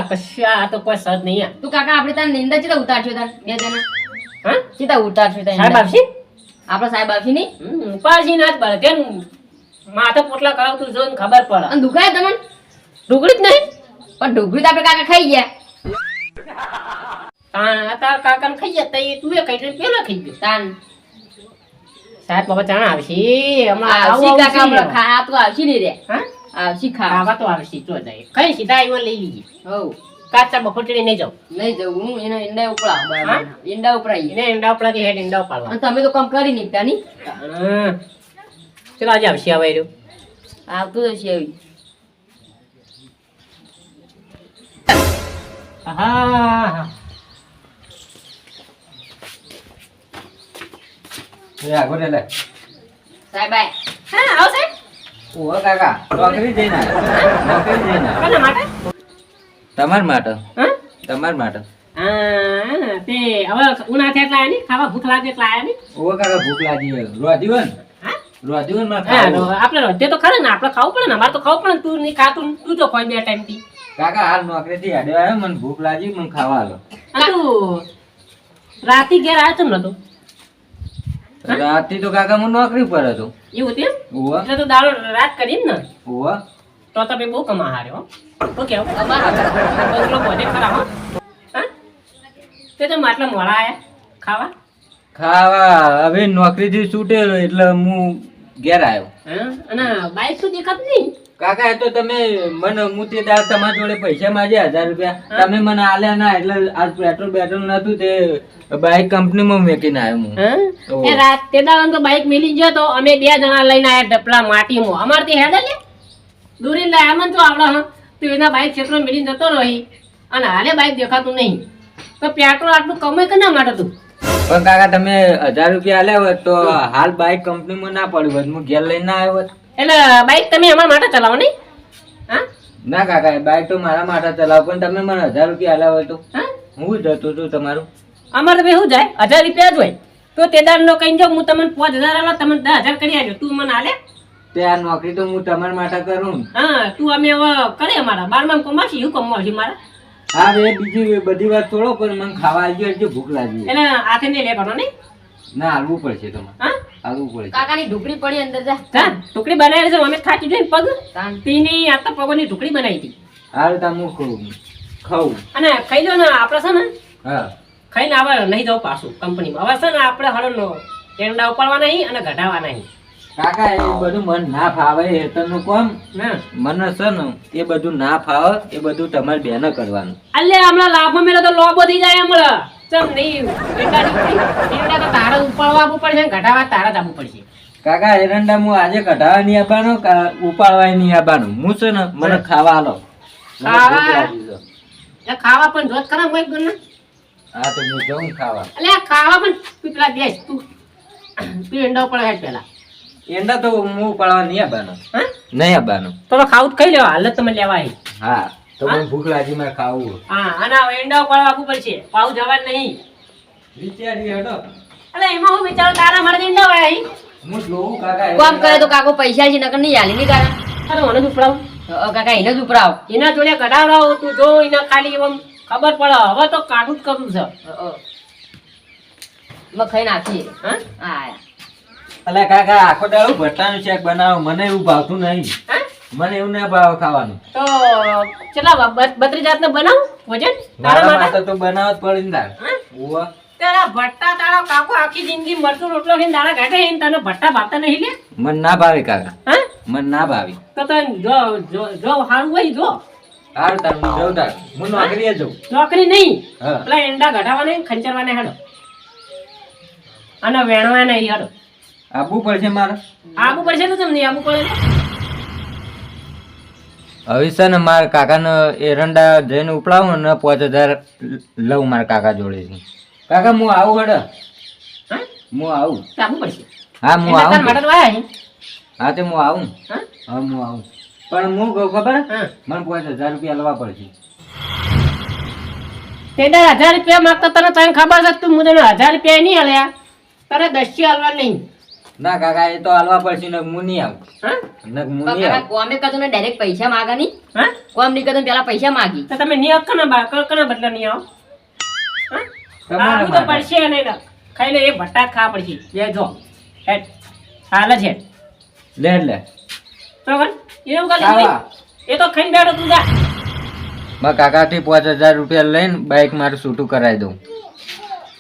કશા આ તો કોઈ સદ નહીં. તું કાકા આપણે તાર નિંદા ચીતા ઉતારશો તાર બે જણા હા ચીતા ઉતારશો તાર સાહેબ આપશી આપડા સાહેબ આવશે નહીં ઉપાસી ના જ પડે તેમ માથા પોટલા કરાવતું જો ને ખબર પડે. અને દુખાય તમને ઢોકળી જ નહીં પણ ઢોકળી તો આપણે કાકા ખાઈ ગયા તાર કાકાને ખાઈ ગયા તઈ તું એ ખાઈ પેલા ખાઈ ગયો. તાન સાહેબ બાબા ચાણ આવશે હમણાં આવશી આવું કાકા આવશે. આપણે ખા તો આવશી નહીં રે હા આવશી ખા ખાવા તો આવશે જો જાય કઈ સીધા આવ્યો લઈ લઈએ. હવ કાચા બફોર ચડી નહીં જાઉં નહીં જવું હું એનો ઈંડા ઉપડા હા? ઈંડા ઉપડાઈએ એને ઈંડા ઉપડાથી હેડ ઈંડા ઉપાડવા. અને તમે તો કામ કરી નીકતા ની ચલો આજે આવશે હવે રહ્યું. આવતું હશે એવી હા આગળ લે સાહેબ આય હા આવશે ઓહો કાકા નોકરી જઈને નોકરી જઈને કોના માટે તમાર માટે હા તમાર માટે હા તે હવે ઉના થયા એટલે આયા નહીં ખાવા ભૂખ લાગે એટલે આયા નહીં. ઓહો કાકા ભૂખ લાગી રોધીવન હા રોધીવન માં હા, ખાવું આપણે રોજે તો ખરે ને આપણે ખાવું પડે ને અમારે તો ખાવું પડે ને તું નહીં ખાતું ને તું તો કોઈ બે ટાઈમ થી કાકા હાલ નોકરી થી હેડ્યો આવ્યો મને ભૂખ લાગી મને ખાવા આલો તું રાતી ઘેર આવ્યો છો ને નતો રાતથી તો કાકા હું નોકરી પર હતો એવું હતું એમ? ઓહો એટલે તો દાડો રાત કરી ને ઓહો તો તમે બહુ કમા હાર્યો શું કેવું બંગલો બધે ખરા હો હા તે તો માટલા મોડા આયા ખાવા ખાવા હવે નોકરી થી છૂટેલો એટલે હું ઘેર આવ્યો હા અને બાઈક તો દેખાતું નહીં. કાકા એ તો તમે મને હું તે દાળ તમારા જોડે પૈસા માંગ્યા 1000 રૂપિયા તમે મને આલ્યા ના એટલે આજ પેટ્રોલ બેટ્રોલ નતું તે બાઈક કંપનીમાં મેકીને આવ્યો હું હા? ઓહો. એ રાત તે દાડો તો બાઈક મેલી ગયો તો અમે બે જણા લઈને આયા ઢપલા માટીમાં અમારથી હેડે લે દૂરી લાયા મને તો આવડે હા તો એના બાઈક ક્ષેત્રમાં મેલી જતો રહી અને હાલે બાઈક દેખાતું નહીં તો પેટ્રોલ આટલું કમાય કે ના માટે તું પણ કાકા તમે 1000 રૂપિયા આલ્યા હોત તો હાલ બાઈક કંપનીમાં ના પડ્યું હોત હું ઘેર લઈને ના આવ્યો હોત એટલે બાઈક તમે અમારા માટે ચલાવો નહીં હા ના કાકા બાઈક તો મારા માટે ચલાવો પણ તમે મને 1000 રૂપિયા આલ્યા હોય તો હા હું જતો હતું તમારું અમારે તો શું જાય 1000 રૂપિયા જ હોય તો તે દાડનો કઈ જાઉં હું તમને 5000 આલો તમને 10,000 કરી આલ્યો તું મને આલે તે આ નોકરી તો હું તમારા માટે કરું ને. હા તું અમે હવે કરે અમારા 12માં કમાશી શું કમાવશી મારા હા એ બીજી બધી વાત છોડો પણ મને ખાવા આવજો એટલે ભૂખ લાગી એટલે હાથે નહીં લે કરો નહીં ના હાલવું પડશે તમારે હા હાલવું પડશે કાકાની ઢોકળી પડી અંદર જા જા ટુકડી બનાવી છે અમે થાકી જઈને પગ તાન પીની આ તો પગોની ટુકડી બનાવી હતી હાલ તા હું ખાઉં અને ખાઈ લો ને આપણે છે ને હા ખાઈને હવે નહીં જવું પાછું કંપનીમાં હવે છે ને આપણે હળનો ટેંડા ઉપાડવા નહીં અને ઘટાડવા નહીં કાકા એ બધું મને ના ફાવે હેતરનું કામ હા મને છે ને એ બધું ના ફાવે એ બધું તમારે બેને કરવાનું અલ્લે હમણાં લાભમાં મેળો તો લોબો થઈ જાય હમણાં ચમ નહીં ટેંડા તો તારા ઉપાડવા આપવું પડશે ને ઘટાડવા તારા જ આપવું પડશે કાકા એરંડા હું આજે કઢાવા નહીં આવવાનો ઉપાડવા નહીં આવવાનો હું છે ને મને ખાવા આલો મને ખાવા? ભૂખ લાગી છે. એટલે ખાવા પણ જોત ખરા કોઈ ગણ હા તો હું જાઉં ખાવા એટલે આ ખાવા પણ તું પેલા બેસ તું ટેંડા ઉપર હેઠ પેલા એંડા તો હું ઉપાડવા નહીં આવવાનો હા નહીં આવવાનો તો ખાવું જ ખાઈ લેવા હાલત તમે લેવા આવી હા તો મને ભૂખ લાગી મારે ખાવું હા અને આ એંડા ઉપાડવા આપવું પડશે પાવું જવાનું નહીં વિચારી હેડો એટલે એમાં હું વિચારું તારા મારે એંડા હોય અહીં હું જોઉં કાકા કામ કરે તો કાકો પૈસા છે નકર નહીં હાલી નહીં કાકા અરે મને જ ઉપડાવું કાકા એને જ ઉપરાવ એના જોડે કઢાવડાવો તું જો એના ખાલી એમ ખબર પડે હવે તો કાઢું જ કરવું છે મેં ખાઈ નાખીએ હા હા અલા કાકા આખો દાડો ભટ્ટાનું શાક બનાવો મને એવું ભાવતું નહીં હા મને એવું ના ભાવ ખાવાનું તો ચલા 32 જાતને બનાવું ભોજન તારા મારા માટે માટે તો બનાવ જ પડી ને તાર હા? ઉવા તારા ભટ્ટા તારા કાકો આખી જિંદગી મરચું રોટલો ખાઈને દાડા ઘાટે ને તને ભટ્ટા ભાવતા નહીં લે મને ના ભાવે કાકા હા મને ના ભાવી તો તને જો સારું હોય જો હાર તાર હું જઉં તાર હું નોકરીએ જઉં નોકરી નહીં હા પેલા એંડા ઘટાવા નહીં ખંચરવા નહીં હેડો અને વેણવા નહીં હેડો આપવું પડશે મારે આબુ પડશે તો તમને આબુ પડે હવે છે ને મારા કાકાને એરંડા જઈને ઉપડાવું ને 5000 લઉં મારા કાકા જોડેથી કાકા હું આવું હેડો હા હું આવું તો આબુ પડશે હા હું એંડા તાર આવું માટે તો આયા અહીં. હા તે હું આવું હા હા હું આવું પણ હું કહું ખબર હા મને 5000 રૂપિયા લેવા પડશે તે દર 1000 રૂપિયા માંગતા તને ખબર છે તું મને 1000 રૂપિયા નહીં હાલ્યા તારે 10 હાલવા નહીં ના કાકા એ તો હાલવા પડશે ને હું નહીં આવું હા નક હું પણ નહીં કાકા આવું કોમે કદું ને ડાયરેક્ટ પૈસા માગા નહીં હા કોમ નહીં કદું પેલા પૈસા માગી તો તમે નહીં આવો કના બદલા નહીં આવો હા તમારે આવું તો માગે. પડશે નહીં તો ખાઈને એ ભટ્ટા ખાવા પડશે જે જો હેડ હાલ છે લે લે તો કર એવું કાલે ખાવા. એ તો ખાઈને બેઠો તું જા મારા કાકાથી 5000 રૂપિયા લઈને બાઈક મારું છૂટું કરાવી દઉં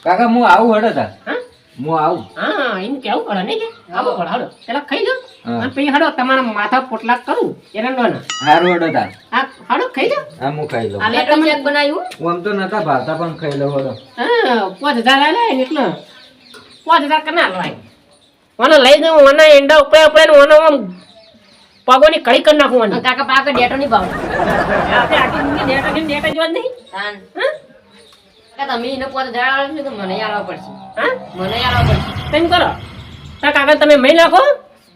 કાકા હું આવું હડો તા હા હું આવું હા એમ કેવું પડે નહીં કે આવો પડે હડો પેલા ખાઈ લો હા. અને પછી હડો તમારા માથા પોટલા કરું એરંડો ના સારું હડો તા આ હડો ખાઈ લો હા હું ખાઈ લઉં આલે લેટર તમને ચેક બનાવ્યું હું આમ તો નતા ભાવતા પણ ખાઈ લઉં હડો હા 5000 આલે ને એટલે 5000 કના લાય મને લઈ દઉં મને એંડા ઉપર ઉપર ને મને આમ પગોની કળી કરી નાખવાની કાકા પાક ડેટો નહીં ભાવ આપણે આખી જિંદગી ડેટા જોવા જ નહીં તાન હા કાકા તમે એને પોતે જણાવો છો તો મને આલવા પડશે હા મને આલવા પડશે તેમ કરો તા કાકા તમે મહી નાખો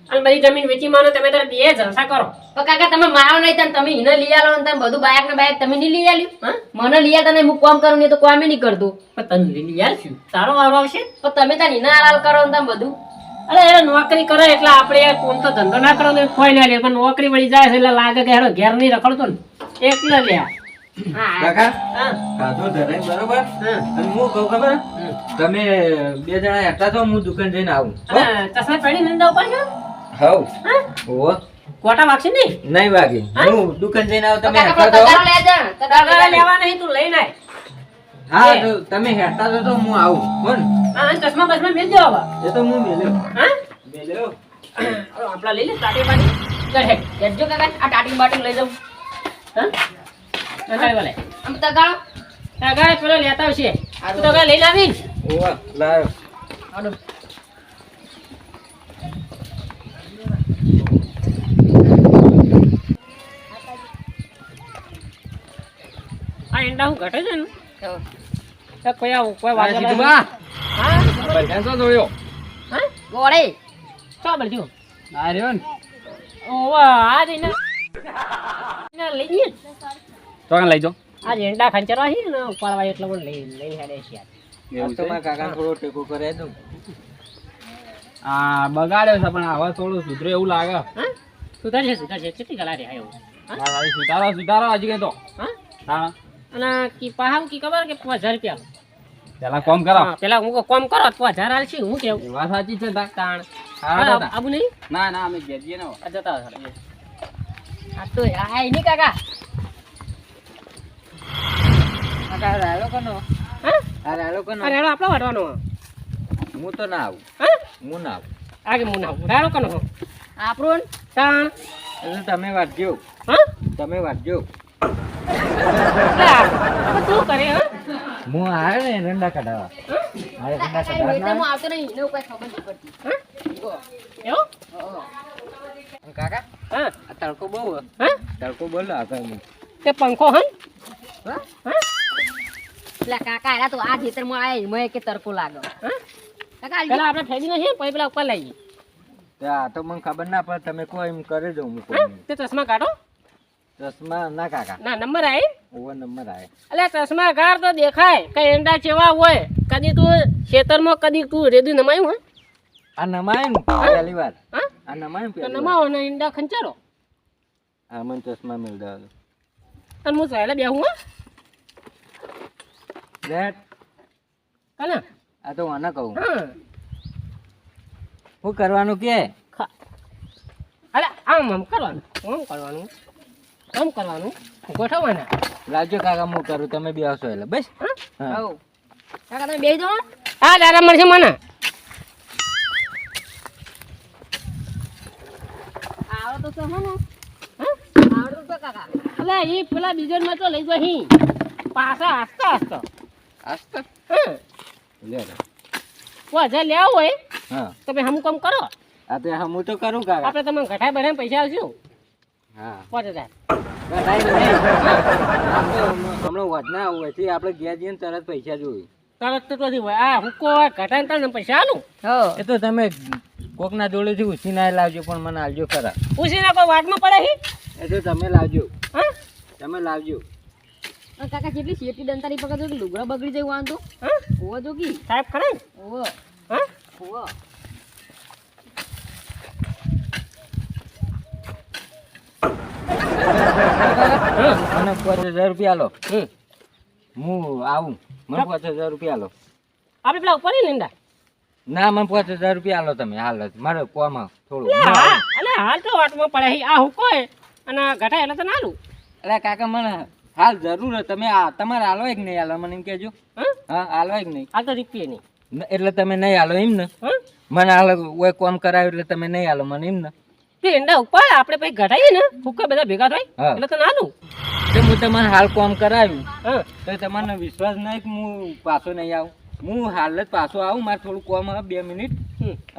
અને બધી જમીન વેચી માનો તમે તારે બે જલસા કરો પણ કાકા તમે મારો નહીં તાન તમે એને લઈ આલો ને તમે બધું બાયક ને બાયક તમે નહીં લઈ આલ્યું હા મને લઈ આલતા નહીં હું કોમ કરું નહીં તો કોમે નહીં કરતું પણ તને લીલી યાર શું તારો વારો આવશે પણ તમે તાન એને હાલ કરો ને તમે બધું અરે એ નોકરી કરે એટલે આપણે યાર કોણ તો ધંધો ના કરો ને કોઈ ના લે પણ નોકરી વળી જાય છે એટલે લાગે કે હેડો ઘેર નહીં રખડતો ને એકલા લે હા કાકા હા ખાધો ધરાય બરોબર હા અને હું કહું ખબર તમે બે જણા એકલા છો હું દુકાન જઈને આવું હો? અને ચશ્મા પહેરી નિંદા ઉપર છો હઉ હા ઓહો કોટા વાગશે નહીં નહીં વાગી હું દુકાન જઈને આવું તમે કાકા હેઠા તગારો છો લે જા તગારા લેવા નહીં તું લઈને આય હા તો તમે હેઠા છો તો હું આવું કોણ હા અને ચશ્મા બસમાં મેલ દો હવે એ તો હું મેલ્યો હા મેલ્યો હવે આપણા લઈ લે તાટી બાટી ચલ હેડ જજો કાકા આ ટાટી બાટી લઈ જાઉં હા નકાઈ વાલે આમ તગારો તગારે પેલો લેતા આવશે તું તગાર લઈને આવી ને ઓવા લાયો આડો આ ઈંડા હું ઘટે છે ને તો તો કોઈ આવું કોઈ આ વાગે સીધું બા હા પૈસા તો જોયો હા ગોળે ચા બળજો આ રહ્યો ને ઓવા આ જઈને ના લઈ જઈએ તો કાં લઈ જાઓ આ ઈંડા ખંચરવા છે ને ઉપાડવા એટલે પણ લઈ હેડે છે યાર આ તો મારા કાકાને થોડો ટેકો કરે દઉં આ બગાડ્યો છે પણ હવે થોડું સુધરે એવું લાગે હા સુધારશે કેટલી ગલા રે આવ્યો હા સુધારો હજી કઈ તો હા હા અને કી પાહાવ કી ખબર કે 5000 રૂપિયા પેલા કોમ કરો હા, પેલા હું કોમ કરો 5000 આલશી હું કેવું એ વાત સાચી છે તા તાણ હા, તા. આબુ નહીં ના ના અમે ઘેર જઈએ ને આ જતા હશે આ તો આ એની કાકા કાકા રાયલો કોનો હા આ રાયલો કોનો અરે હેડો આપણો વાટવાનો હું તો ના આવું હા હું ના આવું આગે હું ના રાડો કનો આપણું તાણ એટલે તમે વાંચજો હા તમે વાંચજો લા, તું કરે હા હું આવ્યો ને રંડા કઢાવા મારે રંડા વેતનમાં કઢાવવાના. આવતો નહીં એને કઈ ખબર નહીં પડતી હા જો, એવું હો. અને કાકા હા આ તડકો બહુ હે. હા તડકો બોલો આગળ તે પંખો હન હા હા પેલા કાકા એના તો આ ખેતરમાં આયા મેં કે તરકો લાગે હા કાકા આલજી. પેલા આપણે થઈ નથી પછી પેલા ઉપર લઈ જઈએ આ તો મને ખબર ના પડે તમે કોઈ એમ કરી દઉં હું હા કોઈ તે ચશ્મા કાઢો ચશ્મા ના કાકા ના નંબર આવી ઓવર નંબર આવે અલ્યા ચશ્મા કાઢ તો દેખાય કઈ એંડા ચેવા હોય કદી તું ખેતરમાં કદી તું રેડી નમાયું હે આ નમાય ને પહેલી વાર હા આ નમાય ને તો પહેલી વાર. નમાવો ને ઈંડા ખંચારો આ મને ચશ્મા મિલ દો અને હું ચાલે બેહું હા લેટ કને આ તો આના કહું હા શું કરવાનું કે અરે આમ કરવાનું આમ કરવાનું ગોઠવવાના લાવજો કાકા હું કરું તમે બી આવશો એટલે બસ હા હઉ. કાકા તમે બેસી જાઓ ને. હા દાદા મળશે મને આવડે તો છે ને હા આવડે તો કાકા અલ્યા એ પેલા બીજો માં તો લઈ ગયો અહીં પાછા હસતા હસતો આસ્તા હા લે હજાર લેવા હોય હા તમે હમ કામ કરો આ તો હું તો કરું કાકા આપણે તમને ઘટાઈ બધા પૈસા આવશું હા 5000 ગટાઈ નહીં. આમ તો હમણાં વધના હોયથી આપણે ઘેર જઈને તરત પૈસા જોયું તરત તો નથી હોય આ હુક્કો હોય ઘટાઈને તને પૈસા આલું હો એ તો તમે કોકના જોડેથી ઉછી ના લાવજો પણ મને આવજો ખરા પૂછીને કોઈ વાટમાં પડે હી એ તો તમે લાવજો હા તમે લાવજો અને કાકા કેટલી શેટી દંતારી પકડજો કે લુગડા બગડી જાય વાંધો હા ઓવો જોગી સાહેબ ખરા ને? ઓવો હા ઓવો મને 5000 રૂપિયા આલો. હમ. હું આવું. મને 5000 રૂપિયા આલો. આપણે પેલા ઉપર ને ઈંડા ના, મને 5000 રૂપિયા આલો તમે હાલ જ. મારે કોમાં થોડું. અલે હાલ તો વાટમાં પડે છે. આ હુકો હે અને ઘટા એટલે તો નાલું. અરે કાકા મને હાલ જરૂર હે. તમે તમારે હાલો એક નહીં હાલો મને એમ કહેજો. હા, હાલો એક નહીં. હાલ તો રૂપિયે નહીં. એટલે તમે નહીં હાલો એમ ને? મને હાલ કોઈ કોમ કરાવ્યું એટલે તમે નહીં હાલો મને એમ ને? તે ઈંડા ઉપર આપણે પછી ઘટાઈએ ને હુકા બધા ભેગા થાય હા. એટલે તો નાલું. તો હું તમારે હાલ કોમ કરાવ્યું હા તો તમને વિશ્વાસ નહીં કે હું પાછો નહીં આવું. હું હાલ જ પાછો આવું. મારે થોડું કોમ હવે 2 મિનિટ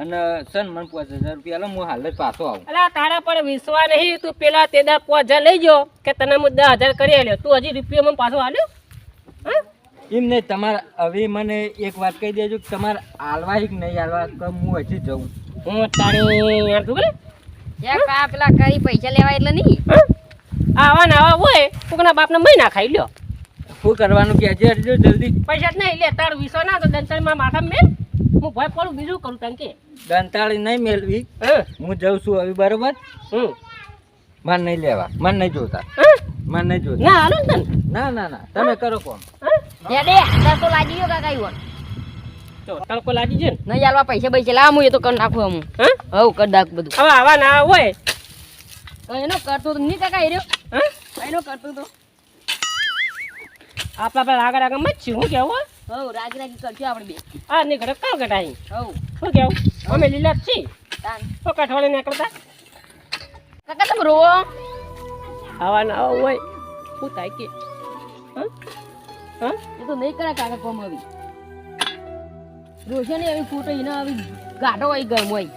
અને સન મને 5000 રૂપિયા આલો. હું હાલ જ પાછો આવું. અલા તારા પર વિશ્વાસ નહીં. તું પેલા તેદા 5000 લઈ જો કે તને હું 10000 કરી આલ્યો. તું હજી રૂપિયો મને પાછો આલ્યો? હા એમ નહીં. તમારે હવે મને એક વાત કહી દેજો કે તમારે હાલવા કે નહીં હાલવા કે હું હજી જઉં. હું તારી યાર તું બોલે યા કા પેલા કરી પૈસા લેવા એટલે નહીં. આવા ને આવા હોય કોકના બાપને મહિના ખાઈ લ્યો. શું કરવાનું કહેજો હરજો જલ્દી. પૈસા જ નહીં લે. તારો વિશ્વાસ ના તો દંતાળીમાં માથા મેલ. હું ભય પડું બીજું કરું તને કે. દંતાળી નહીં મેળવી. હા હું જઉં છું હવે બરોબર. મને નહીં લેવા. મને નહીં જોતા. મને નહીં જોતા. ના હાલો ને તને. ના ના ના તમે કરો કોમ. ડેડે તાર તો લાગી ગયો કાકા ઈવન. તો તડકો લાગી છે ને. નહીં આલવા પૈસા પૈસા લાવ હું એ તો કરી નાખું હું. હા હવ કરી નાખ બધું. હવે આવા ના હોય. તો એનો કરતો તો નહીં કાકા એ રહ્યો. હા એનો કરતો તો આપણા પર આગળ આગળ મત છે. હું કેવું હવ રાગી રાગી કરશું આપણે બે. આ ની ઘરે કાલ કટાઈ. હવ શું કેવું અમે લીલા જ છીએ. તાન તો કઠવાળી નીકળતા કાકા તમે રોવો. આવા ના આવા હોય. શું થાય કે હા હા એ તો નહીં કરે કાકા કોમ આવી. રોશે ને આવી ફૂટો એને આવી ગાઢો હોય ગમ હોય.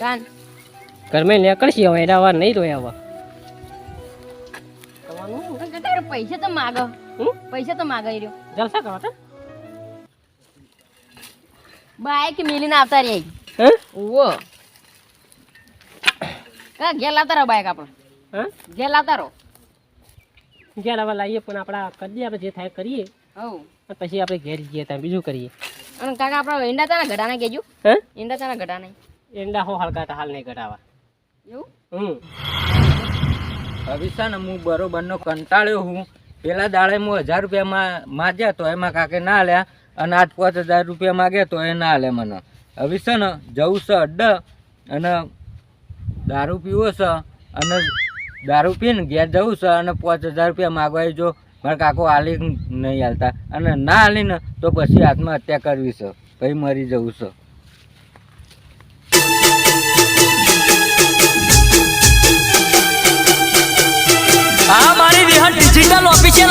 તાન ઘરમાં નીકળશી હવે એના વાર નહીં રોયા હવે. કરવાનું કાકા એ પૈસા તો માગો. પૈસા તો માગે રહ્યો. જલસા કરો તો. બાઈક મેલીને આવતા રહી. હા ઓવો કા ઘેર લાવતા રહો બાઈક આપણે. હા ઘેર લાવતા રહો. ઘેર હવે લાવીએ પણ આપણા કરીએ આપણે જે થાય કરીએ. હવ અને પછી આપણે ઘેર જઈએ ત્યાં બીજું કરીએ. અને કાકા આપણા ઈંડા તારા ઘડાને કહેજો. હા ઈંડા તારા ઘડાને એંડા હો હલકા હાલ નહીં ઘટાવા. એવું. હવે છે ને હું બરોબરનો કંટાળ્યો હું. પેલા દાડે હું 1000 રૂપિયા માગ્યા તો એમાં કાકે ના આલ્યા અને આજ 5000 રૂપિયા માગ્યા તો એ ના આલ્યા મને. હવે છે ને જવું છે અડ્ડા અને દારૂ પીવો છે અને દારૂ પીને ઘેર જવું છે અને 5000 રૂપિયા માગવા જો મારા કાકો હાલી નહીં હાલતા અને ના હાલી ને તો પછી આત્મહત્યા કરવી છે. પછી મરી જવું છે. આ મારી વિહન ડિજિટલ ઓફિશિયલ